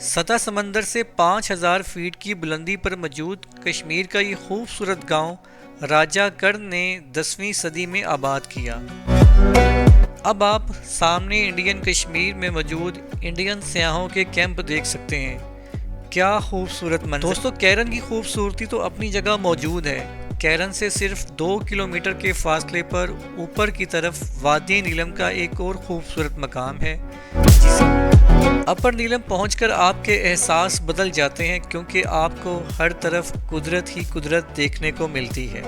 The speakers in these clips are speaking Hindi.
सतह समंदर से 5000 फीट की बुलंदी पर मौजूद कश्मीर का ये खूबसूरत गांव राजा कर्ण ने 10वीं सदी में आबाद किया। अब आप सामने इंडियन कश्मीर में मौजूद इंडियन सयाहों के कैंप देख सकते हैं। क्या खूबसूरत मंजर। दोस्तों, कैरन की खूबसूरती तो अपनी जगह मौजूद है। कैरन से सिर्फ 2 किलोमीटर के फासले पर ऊपर की तरफ वादी नीलम का एक और खूबसूरत मकाम है। अपर नीलम पहुंचकर आपके एहसास बदल जाते हैं, क्योंकि आपको हर तरफ कुदरत ही कुदरत देखने को मिलती है।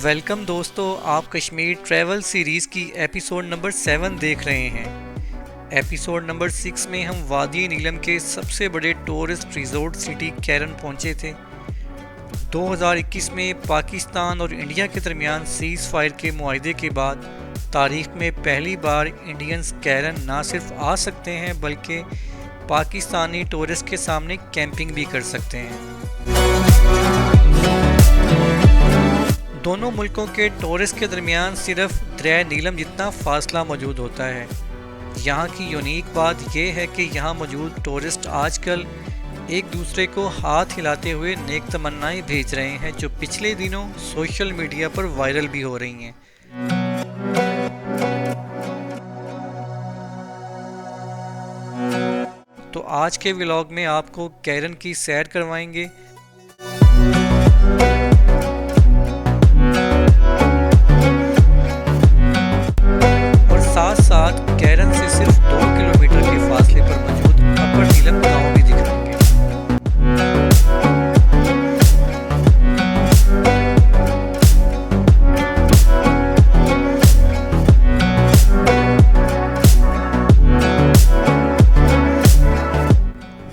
वेलकम दोस्तों, आप कश्मीर ट्रैवल सीरीज़ की एपिसोड नंबर 7 देख रहे हैं। एपिसोड नंबर 6 में हम वादी नीलम के सबसे बड़े टूरिस्ट रिजोर्ट सिटी कैरन पहुंचे थे। 2021 में पाकिस्तान और इंडिया के दरमियान सीज़ फायर के मुआहदे के बाद तारीख में पहली बार इंडियंस कैरन ना सिर्फ आ सकते हैं, बल्कि पाकिस्तानी टूरिस्ट के सामने कैंपिंग भी कर सकते हैं। दोनों मुल्कों के टूरिस्ट के दरमियान सिर्फ दरिया नीलम जितना फासला मौजूद होता है। यहाँ की यूनिक बात यह है कि यहाँ मौजूद टूरिस्ट आजकल एक दूसरे को हाथ हिलाते हुए नेक तमन्नाएं भेज रहे हैं, जो पिछले दिनों सोशल मीडिया पर वायरल भी हो रही हैं। तो आज के व्लॉग में आपको कैरन की सैर करवाएंगे। साथ साथ कैरन से सिर्फ 2 किलोमीटर के फासले पर मौजूद अपर नीलम गांव भी दिखाएंगे।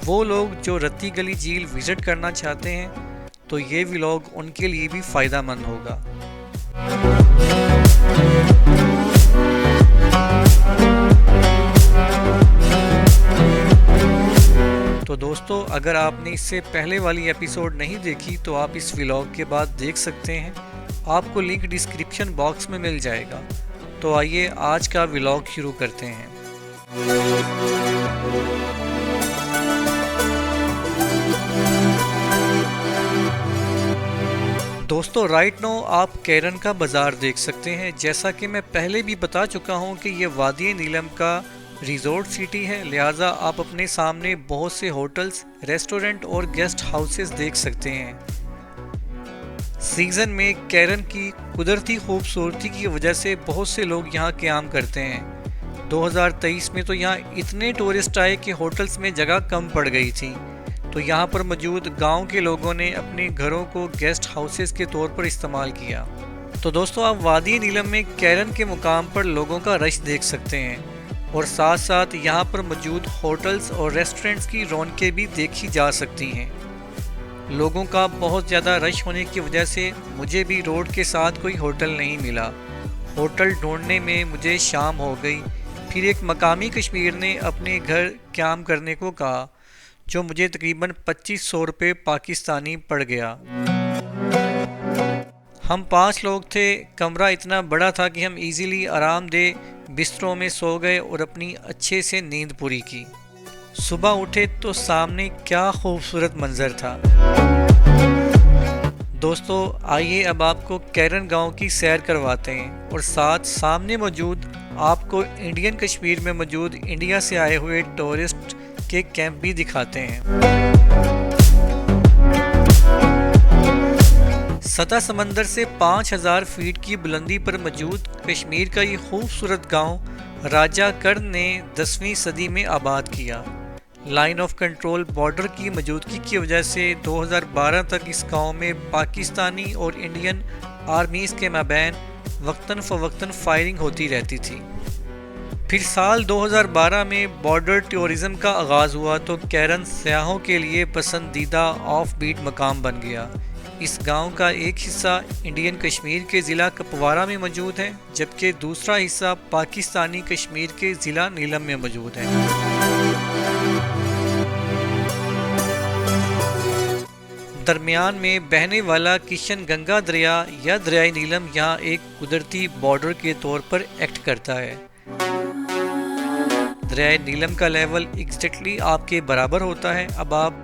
वो लोग जो रत्ती गली झील विजिट करना चाहते हैं, तो ये व्लॉग उनके लिए भी फायदेमंद होगा। तो दोस्तों, अगर आपने इससे पहले वाली एपिसोड नहीं देखी तो आप इस व्लॉग के बाद देख सकते हैं। आपको लिंक डिस्क्रिप्शन बॉक्स में मिल जाएगा। तो आइए आज का व्लॉग शुरू करते हैं। दोस्तों, राइट नाउ आप कैरन का बाज़ार देख सकते हैं। जैसा कि मैं पहले भी बता चुका हूं कि ये वादी नीलम का रिजॉर्ट सिटी है, लिहाजा आप अपने सामने बहुत से होटल्स, रेस्टोरेंट और गेस्ट हाउसेस देख सकते हैं। सीज़न में कैरन की कुदरती खूबसूरती की वजह से बहुत से लोग यहाँ क़याम करते हैं। 2023 में तो यहाँ इतने टूरिस्ट आए कि होटल्स में जगह कम पड़ गई थी, तो यहाँ पर मौजूद गांव के लोगों ने अपने घरों को गेस्ट हाउसेस के तौर पर इस्तेमाल किया। तो दोस्तों, आप वादी नीलम में कैरन के मुकाम पर लोगों का रश देख सकते हैं, और साथ साथ यहाँ पर मौजूद होटल्स और रेस्टोरेंट्स की रौनकें भी देखी जा सकती हैं। लोगों का बहुत ज़्यादा रश होने की वजह से मुझे भी रोड के साथ कोई होटल नहीं मिला। होटल ढूंढने में मुझे शाम हो गई। फिर एक मकामी कश्मीर ने अपने घर क़याम करने को कहा, जो मुझे तकरीबन 2500 रुपये पाकिस्तानी पड़ गया। हम 5 लोग थे। कमरा इतना बड़ा था कि हम इजीली आरामदेह बिस्तरों में सो गए और अपनी अच्छे से नींद पूरी की। सुबह उठे तो सामने क्या खूबसूरत मंजर था। दोस्तों, आइए अब आपको कैरन गांव की सैर करवाते हैं, और साथ सामने मौजूद आपको इंडियन कश्मीर में मौजूद इंडिया से आए हुए टूरिस्ट के कैंप भी दिखाते हैं। सतह समंदर से 5000 फीट की बुलंदी पर मौजूद कश्मीर का ये खूबसूरत गांव राजा कर्ण ने 10वीं सदी में आबाद किया। लाइन ऑफ कंट्रोल बॉर्डर की मौजूदगी की वजह से 2012 तक इस गांव में पाकिस्तानी और इंडियन आर्मीज़ के माबैन वक्तन फ़वक्तन फायरिंग होती रहती थी। फिर साल 2012 में बॉर्डर टूरिज़्म का आगाज़ हुआ तो कैरन सयाहों के लिए पसंदीदा ऑफ बीट मकाम बन गया। इस गांव का एक हिस्सा इंडियन कश्मीर के ज़िला कुपवारा में मौजूद है, जबकि दूसरा हिस्सा पाकिस्तानी कश्मीर के ज़िला नीलम में मौजूद है। दरमियान में बहने वाला किशन गंगा दरिया या दरियाई नीलम यहाँ एक कुदरती बॉर्डर के तौर पर एक्ट करता है। दरियाई नीलम का लेवल एग्जैक्टली आपके बराबर होता है। अब आप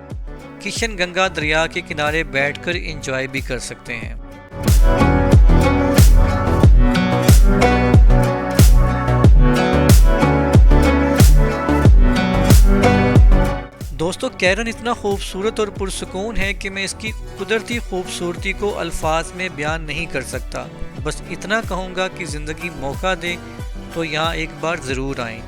किशन गंगा दरिया के किनारे बैठकर एंजॉय भी कर सकते हैं। दोस्तों, कैरन इतना खूबसूरत और पुरसुकून है कि मैं इसकी कुदरती खूबसूरती को अल्फाज में बयान नहीं कर सकता। बस इतना कहूँगा कि ज़िंदगी मौका दे तो यहाँ एक बार ज़रूर आएं।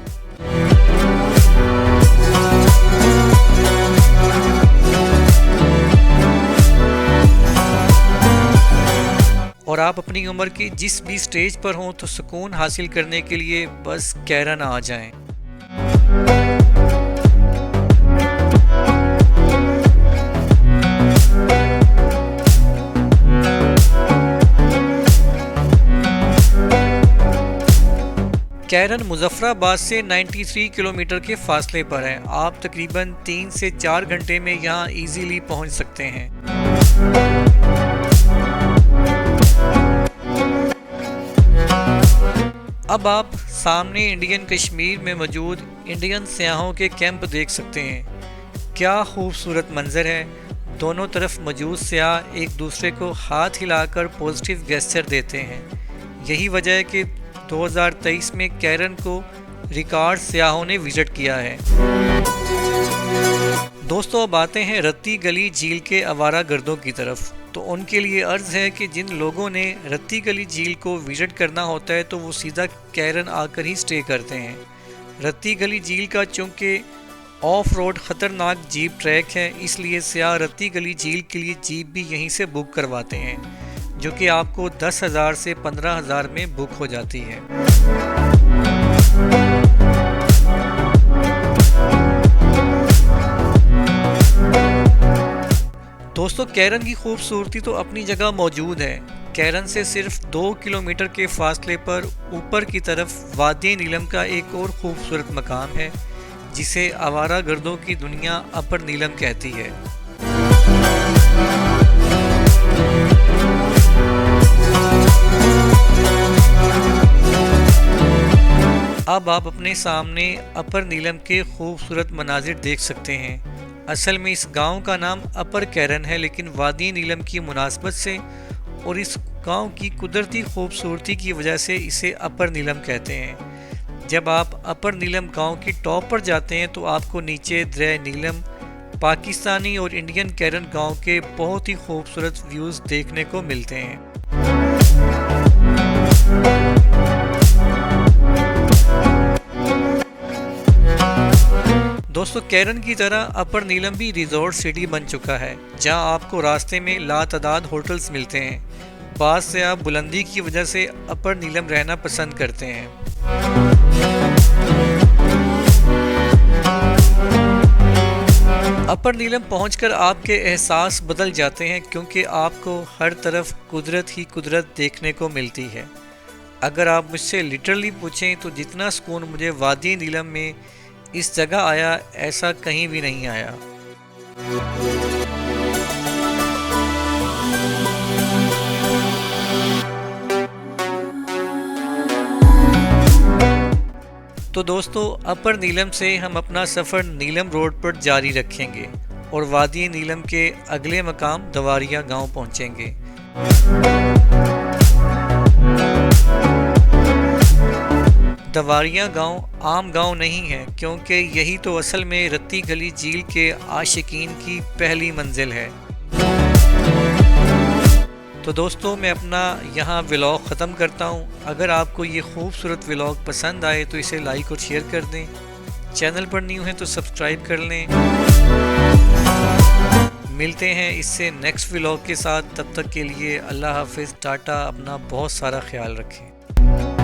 और आप अपनी उम्र की जिस भी स्टेज पर हों तो सुकून हासिल करने के लिए बस कैरन आ जाएं। कैरन मुजफ्फराबाद से 93 किलोमीटर के फासले पर है। आप तकरीबन 3 से 4 घंटे में यहाँ इजीली पहुँच सकते हैं। अब आप सामने इंडियन कश्मीर में मौजूद इंडियन सयाहों के कैंप देख सकते हैं। क्या खूबसूरत मंजर है। दोनों तरफ मौजूद सयाह एक दूसरे को हाथ हिलाकर पॉजिटिव गेस्चर देते हैं। यही वजह है कि 2023 में कैरन को रिकॉर्ड सयाहों ने विजिट किया है। दोस्तों, अब आते हैं रत्ती गली झील के आवारा गर्दों की तरफ। तो उनके लिए अर्ज़ है कि जिन लोगों ने रत्ती गली झील को विजिट करना होता है तो वो सीधा कैरन आकर ही स्टे करते हैं। रत्ती गली झील का चूँकि ऑफ रोड ख़तरनाक जीप ट्रैक है, इसलिए सयाह रत्ती गली झील के लिए जीप भी यहीं से बुक करवाते हैं, जो कि आपको 10,000 से 15,000 में बुक हो जाती है। दोस्तों, कैरन की खूबसूरती तो अपनी जगह मौजूद है। कैरन से सिर्फ 2 किलोमीटर के फासले पर ऊपर की तरफ वादी नीलम का एक और खूबसूरत मकाम है, जिसे आवारा गर्दों की दुनिया अपर नीलम कहती है। अब आप अपने सामने अपर नीलम के खूबसूरत मनाजिर देख सकते हैं। असल में इस गांव का नाम अपर कैरन है, लेकिन वादी नीलम की मुनासबत से और इस गांव की कुदरती खूबसूरती की वजह से इसे अपर नीलम कहते हैं। जब आप अपर नीलम गांव की टॉप पर जाते हैं तो आपको नीचे दरिया नीलम, पाकिस्तानी और इंडियन कैरन गांव के बहुत ही खूबसूरत व्यूज़ देखने को मिलते हैं। दोस्तों, कैरन की तरह अपर नीलम भी रिजॉर्ट सिटी बन चुका है, जहां आपको रास्ते में लातादाद होटल्स मिलते हैं। बात से आप बुलंदी की वजह से अपर नीलम रहना पसंद करते हैं। अपर नीलम पहुंचकर आपके एहसास बदल जाते हैं, क्योंकि आपको हर तरफ कुदरत ही कुदरत देखने को मिलती है। अगर आप मुझसे लिटरली पूछें तो जितना सुकून मुझे वादी नीलम में इस जगह आया, ऐसा कहीं भी नहीं आया। तो दोस्तों, अपर नीलम से हम अपना सफ़र नीलम रोड पर जारी रखेंगे और वादी नीलम के अगले मकाम दवारिया गांव पहुंचेंगे। दवारिया गांव आम गांव नहीं है, क्योंकि यही तो असल में रत्ती गली झील के आशिकीन की पहली मंजिल है। तो दोस्तों, मैं अपना यहाँ व्लॉग ख़त्म करता हूँ। अगर आपको ये खूबसूरत व्लॉग पसंद आए तो इसे लाइक और शेयर कर दें। चैनल पर न्यू हैं तो सब्सक्राइब कर लें। मिलते हैं इससे नेक्स्ट व्लॉग के साथ, तब तक के लिए अल्लाह हाफिज़, टाटा, अपना बहुत सारा ख्याल रखें।